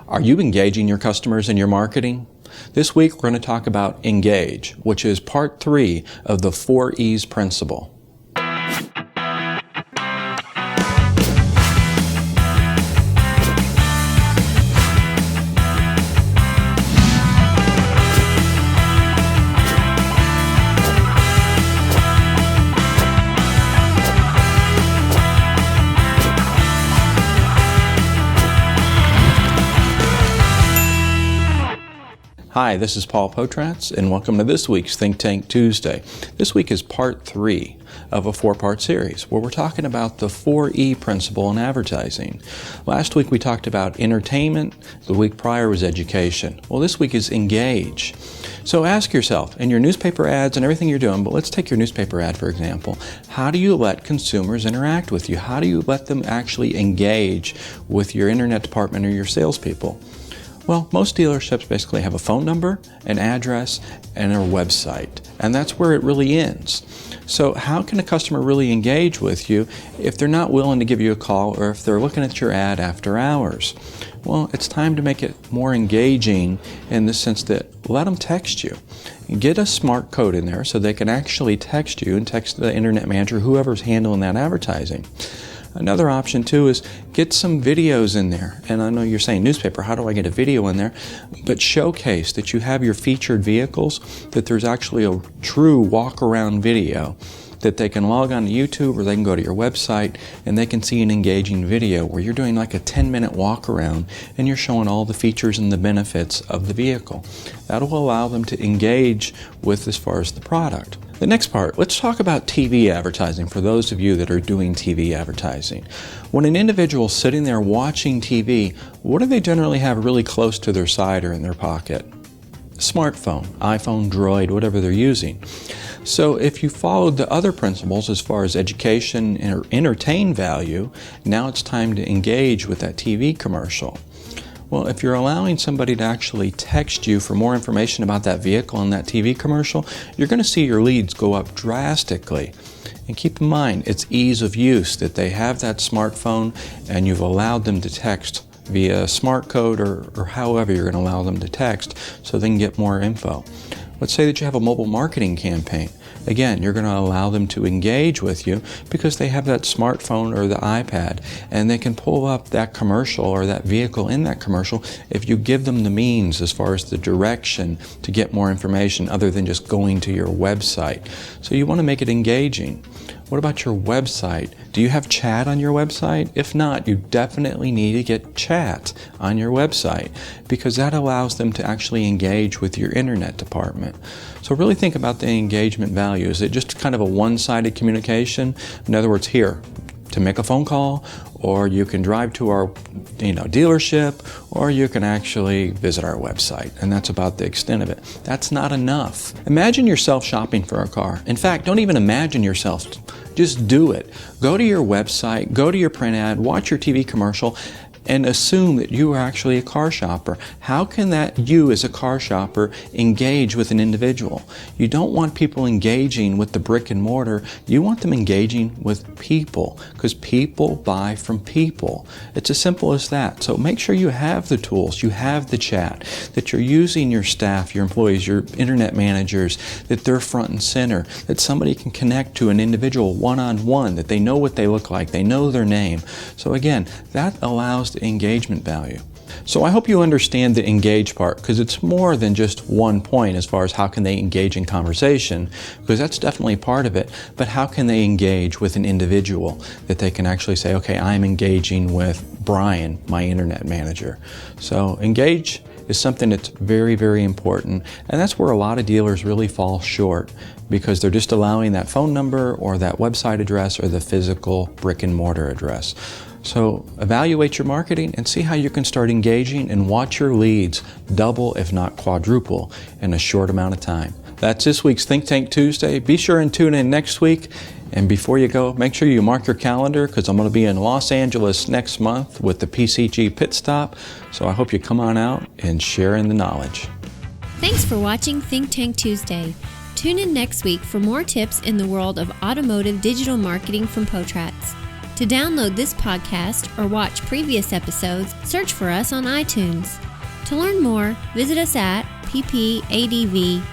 Are you engaging your customers in your marketing? This week we're going to talk about engage, which is part 3 of the 4 E's principle. Hi, this is Paul Potratz, and welcome to this week's Think Tank Tuesday. This week is part 3 of a 4-part series where we're talking about the 4E principle in advertising. Last week we talked about entertainment, the week prior was education. Well, this week is engage. So ask yourself, in your newspaper ads and everything you're doing, but let's take your newspaper ad for example, how do you let consumers interact with you? How do you let them actually engage with your internet department or your salespeople? Well, most dealerships basically have a phone number, an address, and a website, and that's where it really ends. So how can a customer really engage with you if they're not willing to give you a call or if they're looking at your ad after hours? Well, it's time to make it more engaging in the sense that let them text you. Get a smart code in there so they can actually text you and text the internet manager, whoever's handling that advertising. Another option too is get some videos in there. And I know you're saying newspaper, how do I get a video in there? But showcase that you have your featured vehicles, that there's actually a true walk around video that they can log on to YouTube or they can go to your website and they can see an engaging video where you're doing like a 10-minute walk around and you're showing all the features and the benefits of the vehicle. That'll allow them to engage with as far as the product. The next part, let's talk about TV advertising for those of you that are doing TV advertising. When an individual is sitting there watching TV, what do they generally have really close to their side or in their pocket? Smartphone, iPhone, Droid, whatever they're using. So if you followed the other principles as far as education and entertain value, now it's time to engage with that TV commercial. Well, if you're allowing somebody to actually text you for more information about that vehicle and that TV commercial, you're going to see your leads go up drastically. And keep in mind, it's ease of use that they have that smartphone and you've allowed them to text via smart code or however you're going to allow them to text so they can get more info. Let's say that you have a mobile marketing campaign. Again, you're going to allow them to engage with you because they have that smartphone or the iPad and they can pull up that commercial or that vehicle in that commercial if you give them the means as far as the direction to get more information other than just going to your website. So you want to make it engaging. What about your website? Do you have chat on your website? If not, you definitely need to get chat on your website because that allows them to actually engage with your internet department. So really think about the engagement value. Is it just kind of a one-sided communication? In other words, here, to make a phone call, or you can drive to our dealership, or you can actually visit our website, and that's about the extent of it. That's not enough. Imagine yourself shopping for a car. In fact, don't even imagine yourself. Just do it. Go to your website, go to your print ad, watch your TV commercial, and assume that you are actually a car shopper. How can that you as a car shopper engage with an individual? You don't want people engaging with the brick and mortar. You want them engaging with people because people buy from people. It's as simple as that. So make sure you have the tools, you have the chat, that you're using your staff, your employees, your internet managers, that they're front and center, that somebody can connect to an individual one-on-one, that they know what they look like, they know their name. So again, that allows engagement value. So I hope you understand the engage part because it's more than just one point as far as how can they engage in conversation, because that's definitely part of it, but how can they engage with an individual that they can actually say, okay, I'm engaging with Brian, my internet manager. So engage is something that's very, very important, and that's where a lot of dealers really fall short because they're just allowing that phone number or that website address or the physical brick and mortar address. So evaluate your marketing and see how you can start engaging and watch your leads double, if not quadruple, in a short amount of time. That's this week's Think Tank Tuesday. Be sure and tune in next week. And before you go, make sure you mark your calendar because I'm going to be in Los Angeles next month with the PCG Pit Stop. So I hope you come on out and share in the knowledge. Thanks for watching Think Tank Tuesday. Tune in next week for more tips in the world of automotive digital marketing from Potratz. To download this podcast or watch previous episodes, search for us on iTunes. To learn more, visit us at ppadv.com.